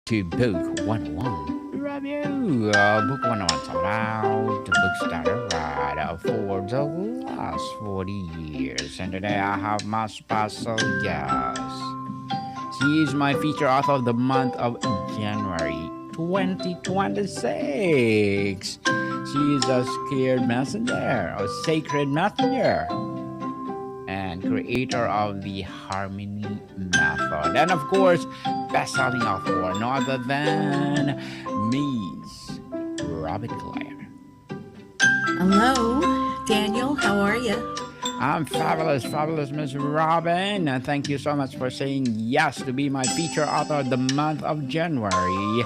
to Book 101 Review. Book 101 is about the books that I read for the last 40 years. And today I have my special guest. She is my feature author of the month of January 2026. She is a scared messenger, a sacred messenger, and creator of the Harmony Method. And of course, best-selling author, no other than Miss Robin Clare. Hello, Daniel. How are you? I'm fabulous, fabulous Miss Robin. And thank you so much for saying yes to be my feature author of the month of January.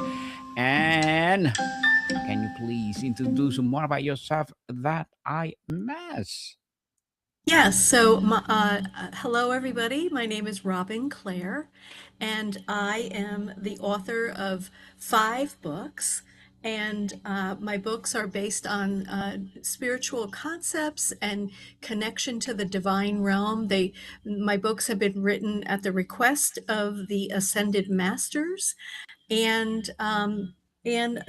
And can you please introduce more about yourself that I miss? Yes. Hello, everybody. My name is Robin Clare, and I am the author of 5 books. And my books are based on spiritual concepts and connection to the divine realm. My books have been written at the request of the ascended masters, and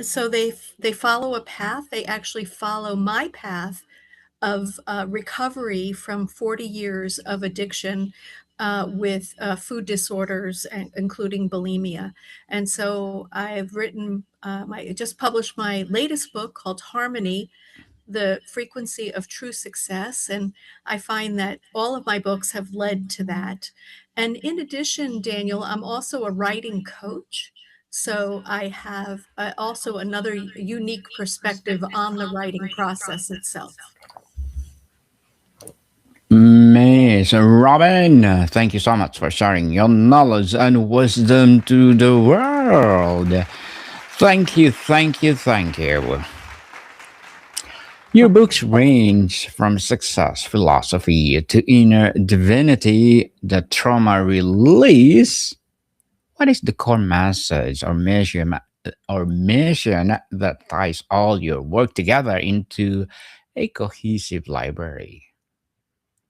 so they follow a path. They actually follow my path of recovery from 40 years of addiction with food disorders, including bulimia. And so I've written, just published my latest book called Harmony, The Frequency of True Success. And I find that all of my books have led to that. And in addition, Daniel, I'm also a writing coach. So I have also another unique perspective on the writing process itself. Miss Robin, thank you so much for sharing your knowledge and wisdom to the world. Thank you, thank you, thank you. Your books range from success philosophy to inner divinity, the trauma release. What is the core message or mission that ties all your work together into a cohesive library?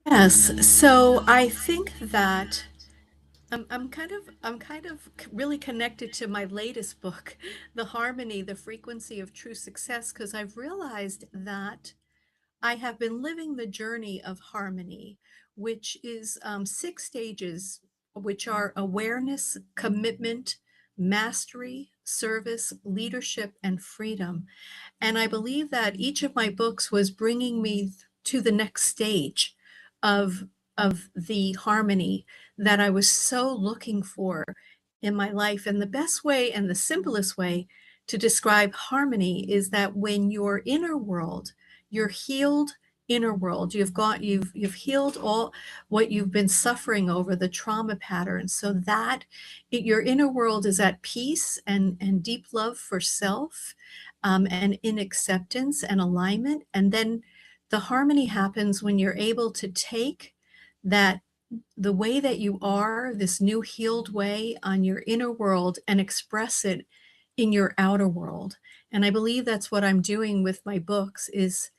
Yes, so I think that I'm kind of really connected to my latest book, The Harmony, The Frequency of True Success, because I've realized that I have been living the journey of harmony, which is 6 stages, which are awareness, commitment, mastery, service, leadership, and freedom. And I believe that each of my books was bringing me to the next stage of the harmony that I was so looking for in my life. And the best way and the simplest way to describe harmony is that when your inner world, your healed inner world, you've healed all what you've been suffering over, the trauma patterns, so that your inner world is at peace and deep love for self, and in acceptance and alignment. And then the harmony happens when you're able to take that the way that you are, this new healed way on your inner world, and express it in your outer world. And I believe that's what I'm doing with my books, is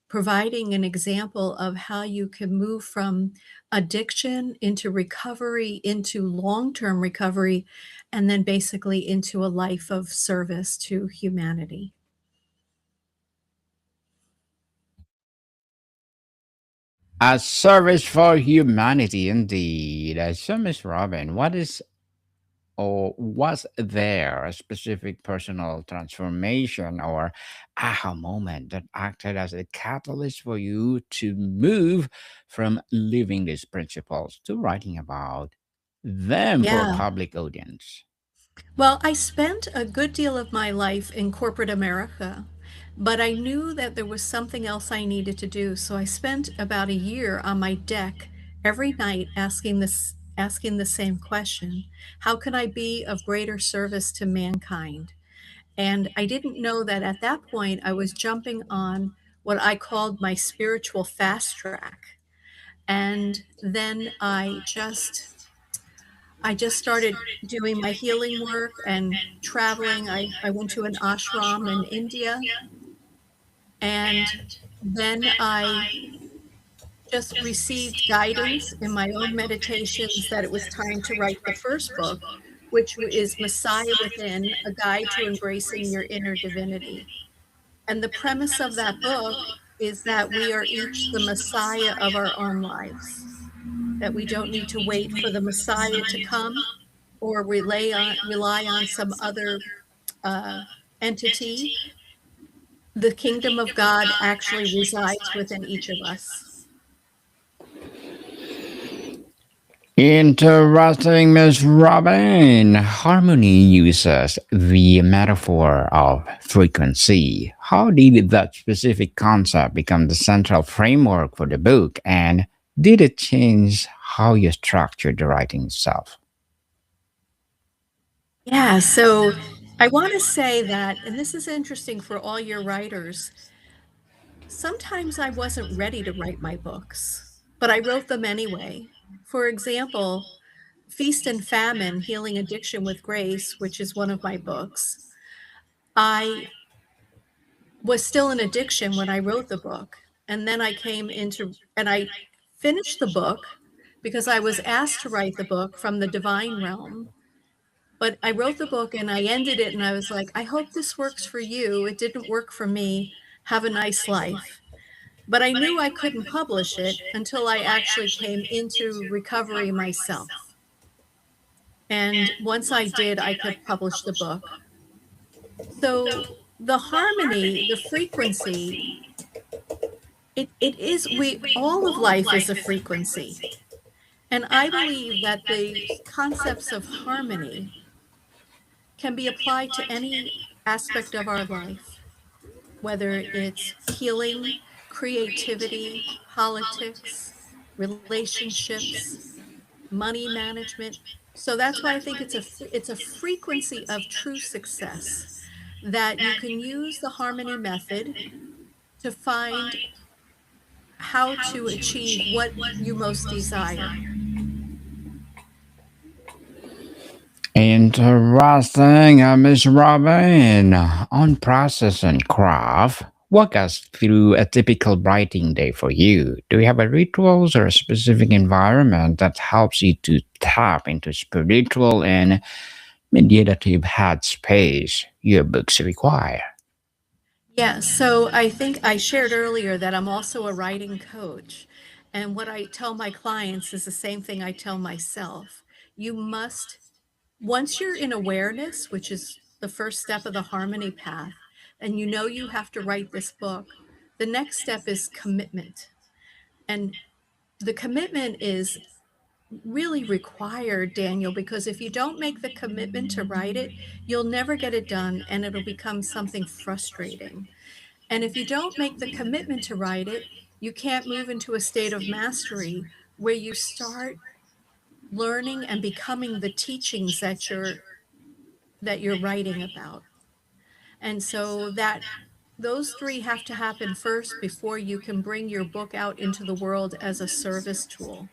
providing an example of how you can move from addiction into recovery, into long-term recovery, and then basically into a life of service to humanity. A service for humanity, indeed. So, Miss Robin, what is or was there a specific personal transformation or aha moment that acted as a catalyst for you to move from living these principles to writing about them for Yeah. public audience? Well, I spent a good deal of my life in corporate America, but I knew that there was something else I needed to do. So I spent about a year on my deck every night asking the same question. How can I be of greater service to mankind? And I didn't know that at that point I was jumping on what I called my spiritual fast track. And then I just started doing my healing work and traveling. I went to an ashram in India, and then I just received guidance in my own meditations that it was time to write the first book, which is Messiah Within, A Guide to Embracing Your Inner Divinity. And the premise of that book is that we are each the Messiah of our own lives, that we don't need to wait for the Messiah to come or rely on some other uh, entity. The kingdom of God actually resides within each of us. Interesting, Miss Robin. Harmony uses the metaphor of frequency. How did that specific concept become the central framework for the book, and did it change how you structured the writing itself? Yeah, so I want to say that, and this is interesting for all your writers, sometimes I wasn't ready to write my books, but I wrote them anyway. For example, Feast and Famine, Healing Addiction with Grace, which is one of my books, I was still in addiction when I wrote the book. And then and I finished the book because I was asked to write the book from the divine realm. But I wrote the book and I ended it and I was like, I hope this works for you. It didn't work for me. Have a nice life. But I knew I couldn't publish it until I actually came into recovery myself. And once I did, I could publish the book. So the harmony, the frequency, it is, we, all of life is a frequency. And I believe that the concepts of harmony can be applied to any aspect of our life, whether it's healing, creativity, politics, relationships, money management. So that's why I think it's a frequency of true success, that you can use the harmony method to find how to achieve what you most desire. Interesting, Miss Robin. On process and craft, walk us through a typical writing day for you. Do you have a rituals or a specific environment that helps you to tap into spiritual and meditative headspace your books require? Yeah, so I think I shared earlier that I'm also a writing coach. And what I tell my clients is the same thing I tell myself. You must, once you're in awareness, which is the first step of the harmony path, and you know you have to write this book, the next step is commitment. And the commitment is really required, Daniel, because if you don't make the commitment to write it, you'll never get it done and it'll become something frustrating. And if you don't make the commitment to write it, you can't move into a state of mastery where you start learning and becoming the teachings that you're writing about. And so that those three have to happen first before you can bring your book out into the world as a service tool.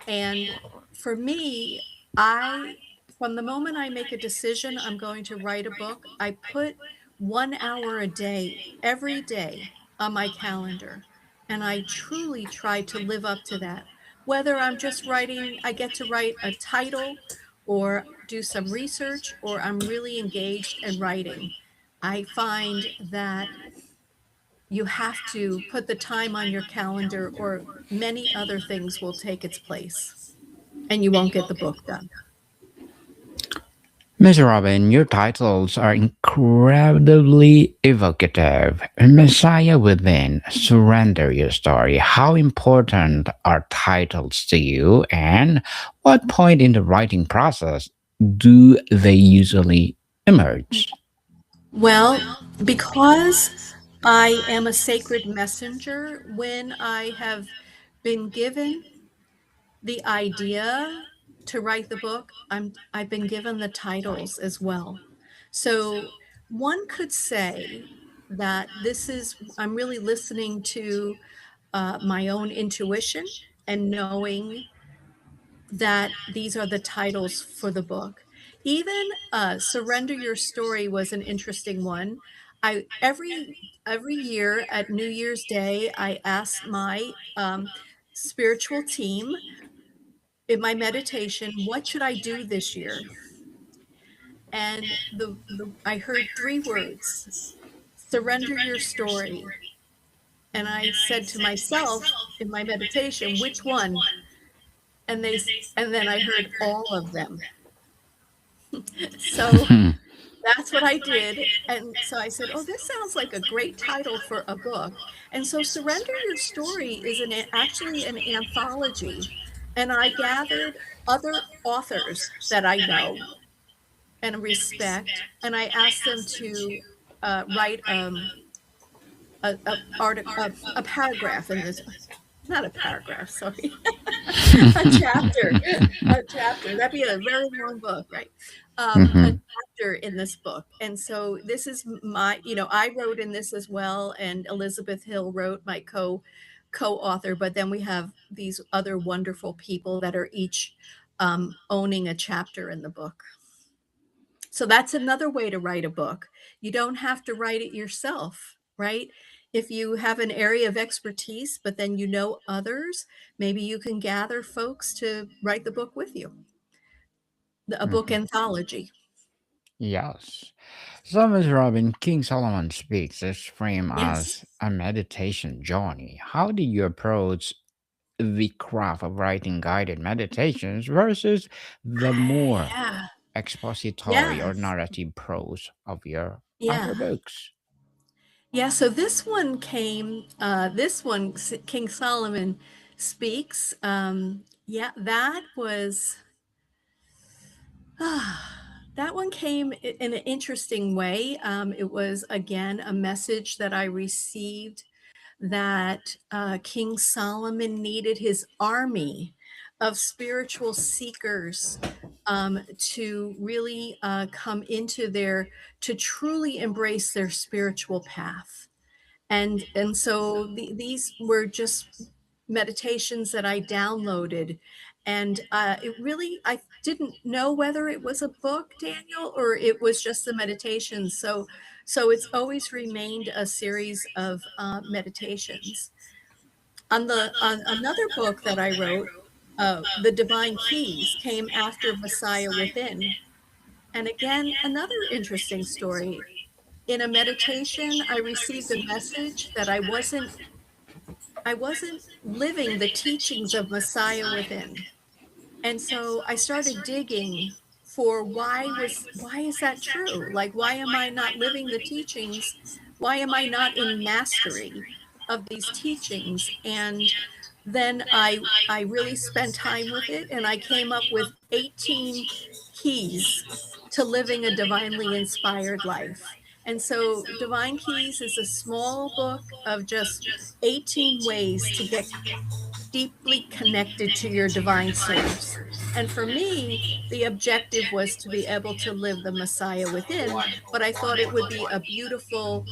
And for me, I, from the moment I make a decision, I'm going to write a book, I put 1 hour a day, every day on my calendar. And I truly try to live up to that. Whether I'm just writing, I get to write a title or do some research, or I'm really engaged in writing. I find that you have to put the time on your calendar, or many other things will take its place and you won't get the book done. Miss Robin, your titles are incredibly evocative. Messiah Within, Surrender Your Story. How important are titles to you, and what point in the writing process do they usually emerge? Well, because I am a sacred messenger, when I have been given the idea to write the book, I've been given the titles as well. So one could say that this is, I'm really listening to my own intuition and knowing that these are the titles for the book. Even Surrender Your Story was an interesting one. I every year at New Year's Day, I ask my spiritual team in my meditation, what should I do this year? and the I heard three words: surrender your story. And I said to myself in my meditation, which one? And and then I heard all of them. So that's what I did. And so I said, oh, this sounds like a great title for a book. And so Surrender Your Story is actually an anthology. And I gathered other authors that I know and respect, and I asked them to write a paragraph in this, not a paragraph, sorry, a chapter, a chapter. That'd be a very long book, right? A Mhm. chapter in this book. And so this is I wrote in this as well, and Elizabeth Hill wrote, my co-author. But then we have these other wonderful people that are each owning a chapter in the book. So that's another way to write a book. You don't have to write it yourself, right? If you have an area of expertise, but then you know others, maybe you can gather folks to write the book with you, a book Mhm. anthology. Yes. So, Ms. Robin, King Solomon speaks this frame Yes. as a meditation journey. How do you approach the craft of writing guided meditations versus the more Yeah. expository Yeah. or narrative prose of your other Yeah. books? Yeah. So this one, King Solomon Speaks. Yeah, that was, that one came in an interesting way. It was, again, a message that I received that King Solomon needed his army of spiritual seekers to really come into to truly embrace their spiritual path. And so these were just meditations that I downloaded. And it really, I didn't know whether it was a book, Daniel, or it was just the meditations. So it's always remained a series of meditations. On another book that I wrote, The Divine Keys, came after Messiah Within. And again, another interesting story. In a meditation, I received a message that I wasn't living the teachings of Messiah Within. And so I started digging for why is that true? Like, why am I not living the teachings? Why am I not in mastery of these teachings? And then I really spent time with it, and I came up with 18 keys to living a divinely inspired life. And so Divine Keys is a small book of just 18 ways to get deeply connected to your divine source. And for me, the objective was to be able to live the Messiah within, but I thought it would be a beautiful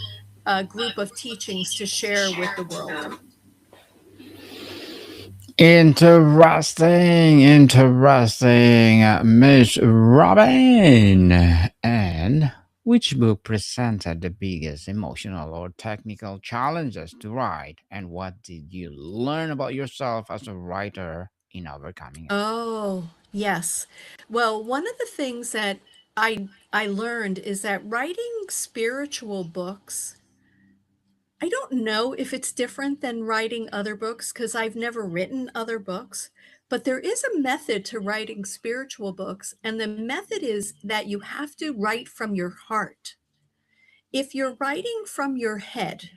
group of teachings to share with the world. Interesting, interesting, Miss Robin. And which book presented the biggest emotional or technical challenges to write? And what did you learn about yourself as a writer in overcoming it? Oh, yes. Well, one of the things that I learned is that writing spiritual books, I don't know if it's different than writing other books because I've never written other books, but there is a method to writing spiritual books, and the method is that you have to write from your heart. If you're writing from your head,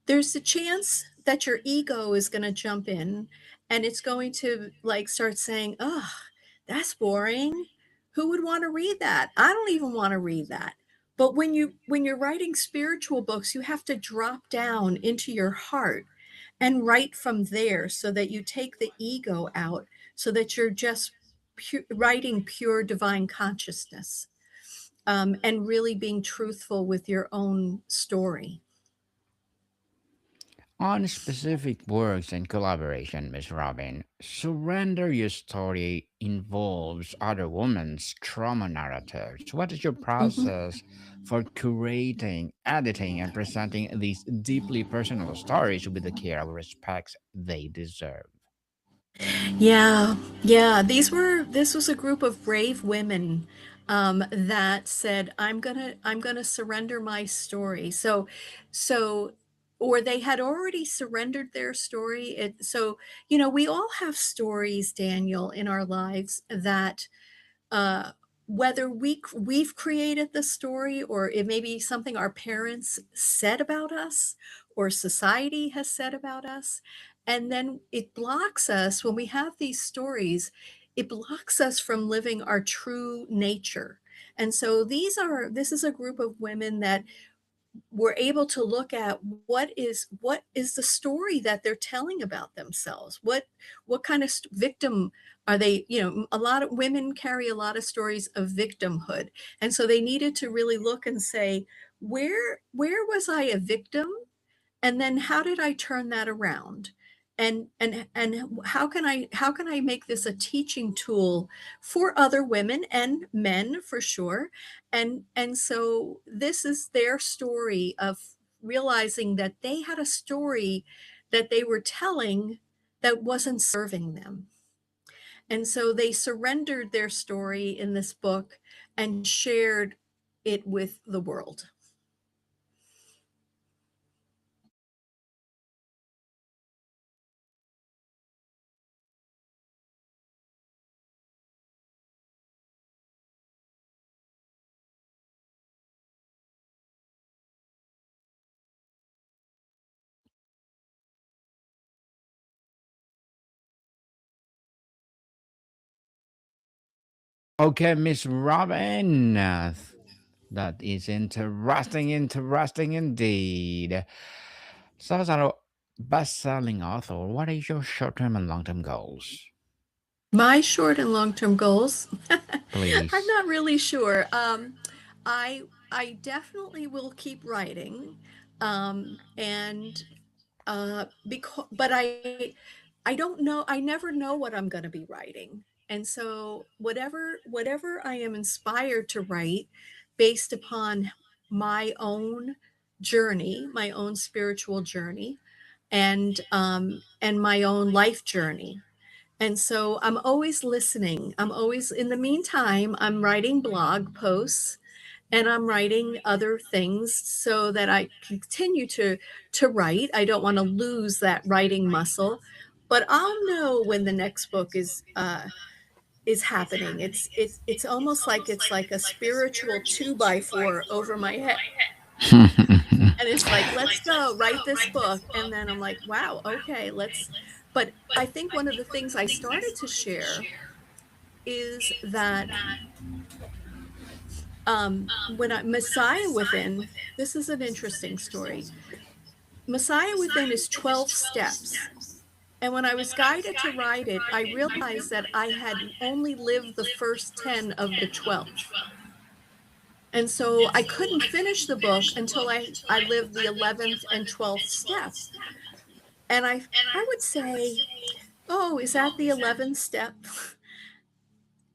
there's a chance that your ego is going to jump in, and it's going to like start saying, "Oh, that's boring. Who would want to read that? I don't even want to read that." But when you're writing spiritual books, you have to drop down into your heart and write from there, so that you take the ego out, so that you're just writing pure divine consciousness, and really being truthful with your own story. On specific works and collaboration, Miss Robin, Surrender Your Story involves other women's trauma narratives. What is your Mhm. process for curating, editing, and presenting these deeply personal stories with the care and respect they deserve? Yeah, yeah. This was a group of brave women that said, I'm gonna surrender my story. So, or they had already surrendered their story. So, we all have stories, Daniel, in our lives that uh, whether we've created the story, or it may be something our parents said about us or society has said about us, and then it blocks us when we have these stories. It blocks us from living our true nature. And so this is a group of women that we're able to look at what is the story that they're telling about themselves. What kind of victim are they? A lot of women carry a lot of stories of victimhood, and so they needed to really look and say, where was I a victim, and then how did I turn that around? And how can I make this a teaching tool for other women and men for sure? And so this is their story of realizing that they had a story that they were telling that wasn't serving them. And so they surrendered their story in this book and shared it with the world. Okay, Miss Robin. That is interesting, interesting indeed. So, as a best-selling author, what is your short-term and long-term goals? My short and long-term goals, I'm Please. not really sure. I definitely will keep writing, and because but I don't know. I never know what I'm going to be writing, and so whatever I am inspired to write, based upon my own journey, my own spiritual journey, and my own life journey. And so I'm always listening. I'm always, in the meantime, I'm writing blog posts and I'm writing other things so that I continue to write. I don't want to lose that writing muscle, but I'll know when the next book is happening. It's almost like it's like a spiritual two by four over my head. And it's like, let's go, write this book. And then I'm like, wow, okay, let's. But I think one of the things I started to share is that when Messiah Within, this is an interesting story. Messiah Within is 12 steps. And when I was guided to write it, I realized that I had only lived the first 10 of the 12. And so I couldn't finish the book until I lived the 11th and 12th step. And I would say, oh, is that the 11th step?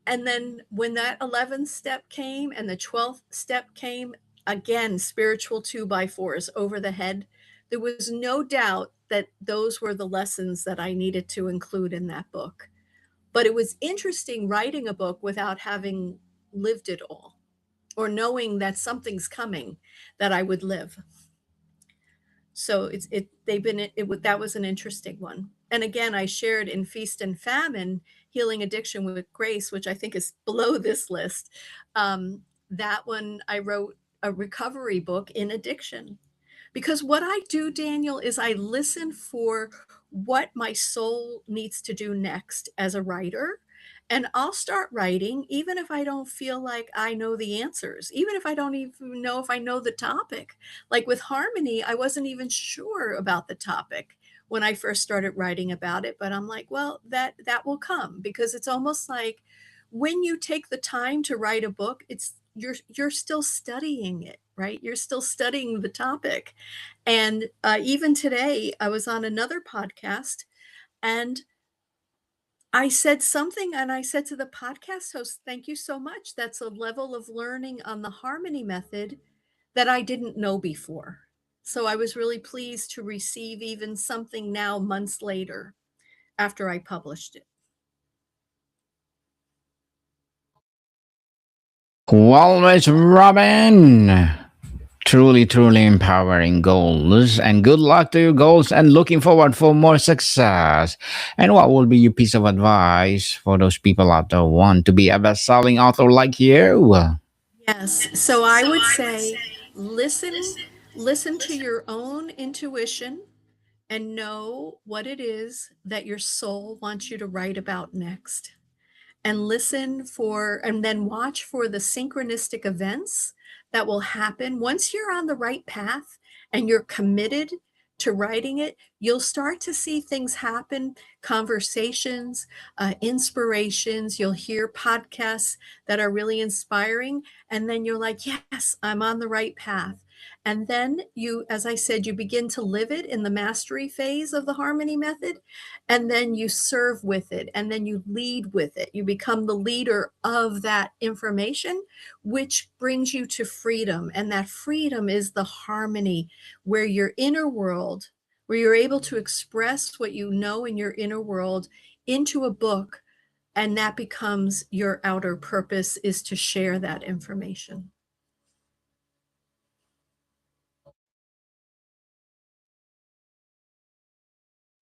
And then when that 11th step came and the 12th step came, again, spiritual two by fours over the head, there was no doubt that those were the lessons that I needed to include in that book. But it was interesting writing a book without having lived it all, or knowing that something's coming that I would live. So they've been that was an interesting one. And again, I shared in Feast and Famine, Healing Addiction with Grace, which I think is below this list. That one I wrote a recovery book in addiction. Because what I do, Daniel, is I listen for what my soul needs to do next as a writer. And I'll start writing, even if I don't feel like I know the answers, even if I don't even know if I know the topic. Like with harmony, I wasn't even sure about the topic when I first started writing about it, but I'm like, well, that will come, because it's almost like when you take the time to write a book, you're still studying it, right? You're still studying the topic. And even today, I was on another podcast and I said something, and I said to the podcast host, thank you so much. That's a level of learning on the harmony method that I didn't know before. So I was really pleased to receive even something now months later after I published it. Well, Miss Robin, truly, truly empowering goals. And good luck to your goals and looking forward for more success. And what will be your piece of advice for those people out there who want to be a best-selling author like you? Yes. So I would say listen, listen to your own intuition and know what it is that your soul wants you to write about next. And listen for, and then watch for the synchronistic events that will happen. Once you're on the right path and you're committed to writing it, you'll start to see things happen, conversations, inspirations. You'll hear podcasts that are really inspiring. And then you're like, yes, I'm on the right path. And then you, as I said, you begin to live it in the mastery phase of the harmony method, and then you serve with it, and then you lead with it. You become the leader of that information, which brings you to freedom. And that freedom is the harmony where your inner world, where you're able to express what you know in your inner world into a book, and that becomes your outer purpose, is to share that information.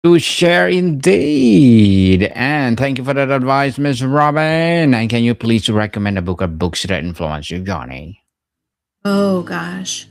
To share indeed. And thank you for that advice, Miss Robin. And can you please recommend a book or books that influence you, Johnny? Oh gosh.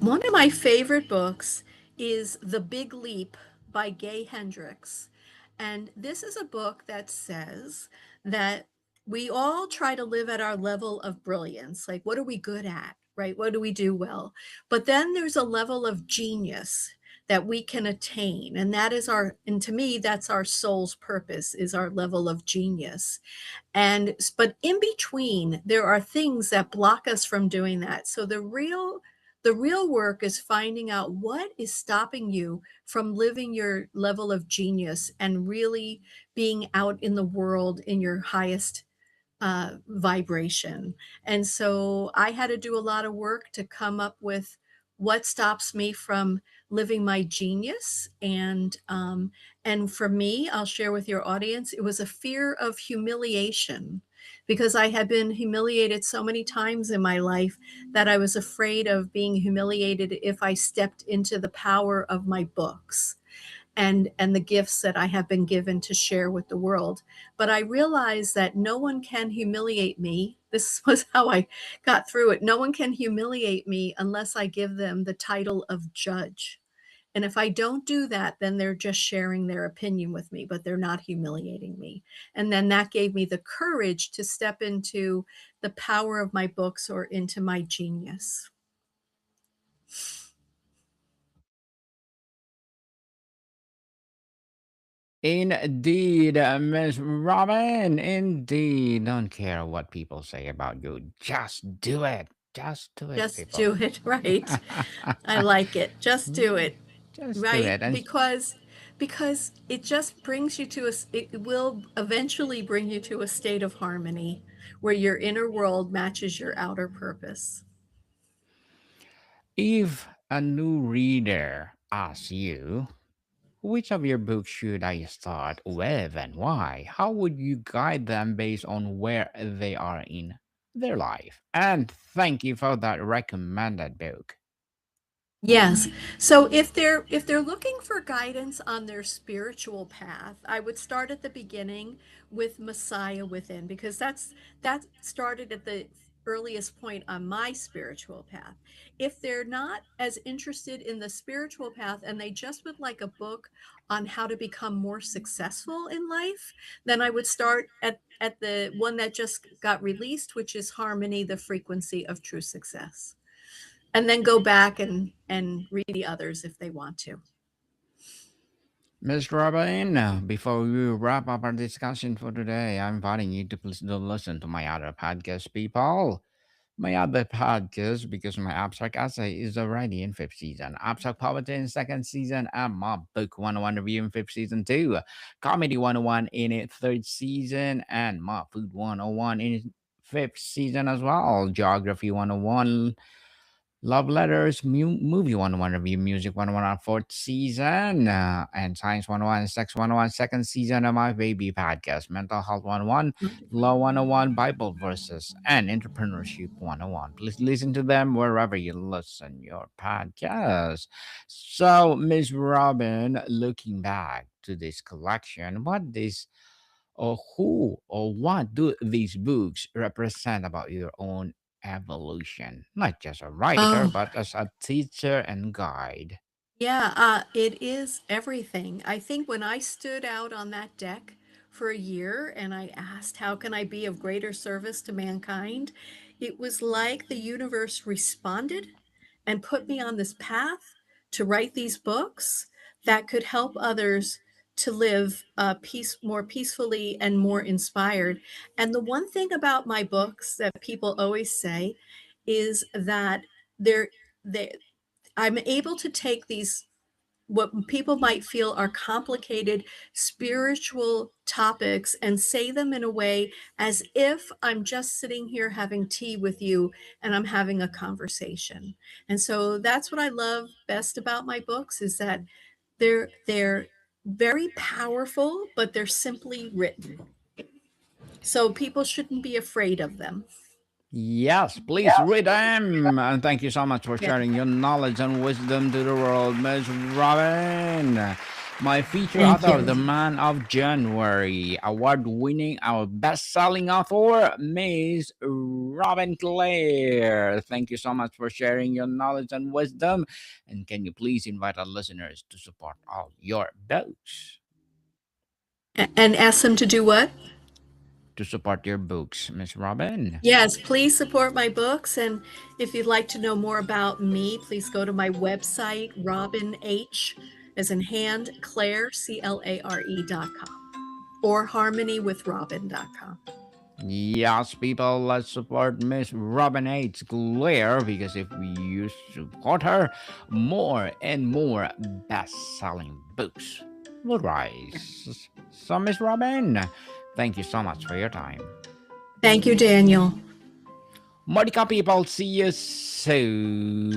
One of my favorite books is The Big Leap by Gay Hendricks. And this is a book that says that we all try to live at our level of brilliance. Like, what are we good at, right? What do we do well? But then there's a level of genius that we can attain. And that is our, and to me, that's our soul's purpose, is our level of genius. And but in between there are things that block us from doing that. So the real work is finding out what is stopping you from living your level of genius and really being out in the world in your highest vibration. And so I had to do a lot of work to come up with what stops me from living my genius. And for me, I'll share with your audience, it was a fear of humiliation, because I had been humiliated so many times in my life that I was afraid of being humiliated if I stepped into the power of my books and the gifts that I have been given to share with the world. But I realized that no one can humiliate me. This was how I got through it. No one can humiliate me unless I give them the title of judge. And if I don't do that, then they're just sharing their opinion with me, but they're not humiliating me. And then that gave me the courage to step into the power of my books or into my genius. Indeed, Miss Robin. Indeed. Don't care what people say about you. Just do it. Just do it, Just do people. it, right? I like it. Just do Mm, it, just do right? it. And Because it just brings you to it will eventually bring you to a state of harmony where your inner world matches your outer purpose. if a new reader asks you, which of your books should I start with and why? How would you guide them based on where they are in their life? And thank you for that recommended book. Yes. So if they're looking for guidance on their spiritual path, I would start at the beginning with Messiah Within, because that started at the earliest point on my spiritual path. If they're not as interested in the spiritual path and they just would like a book on how to become more successful in life, then I would start at the one that just got released, which is Harmony, the Frequency of True Success, and then go back and read the others if they want to. Miss Robin, before we wrap up our discussion for today, I'm inviting you to please do listen to my other podcast, people. My other podcast, because my abstract essay is already in fifth season, abstract poetry in second season, and my book 101 review in fifth season too, comedy 101 in its third season, and my food 101 in its fifth season as well, geography 101 Love Letters, Movie 101 Review, Music 101 on fourth season, and Science 101, Sex 101, second season of my baby podcast, Mental Health 101, Law 101, Bible Verses, and Entrepreneurship 101. Please listen to them wherever you listen your podcast. So, Miss Robin, looking back to this collection, what this or who or what do these books represent about your own evolution? Not just a writer, Oh, but as a teacher and guide. yeah, it is everything. I think when I stood out on that deck for a year and I asked, how can I be of greater service to mankind? It was like the universe responded and put me on this path to write these books that could help others to live more peacefully and more inspired. And the one thing about my books that people always say is that they're, they, I'm able to take these what people might feel are complicated spiritual topics and say them in a way as if I'm just sitting here having tea with you and I'm having a conversation. And so that's what I love best about my books is that they're very powerful, but they're simply written. So people shouldn't be afraid of them. Yes, please read them. And thank you so much for sharing your knowledge and wisdom to the world, Miss Robin. My feature Thank author, you. the man of January, award winning, our best selling author, Miss Robin Clare. Thank you so much for sharing your knowledge and wisdom. And can you please invite our listeners to support all your books? And ask them to do what? To support your books, Miss Robin. Yes, please support my books. And if you'd like to know more about me, please go to my website, Robin H, as in hand, Claire, CLARE.com, or harmonywithrobin.com. Yes, people, let's support Miss Robin H. Clare because if you support her, more and more best selling books will rise. So, Miss Robin, thank you so much for your time. Thank you, Daniel. Mordika people, see you soon.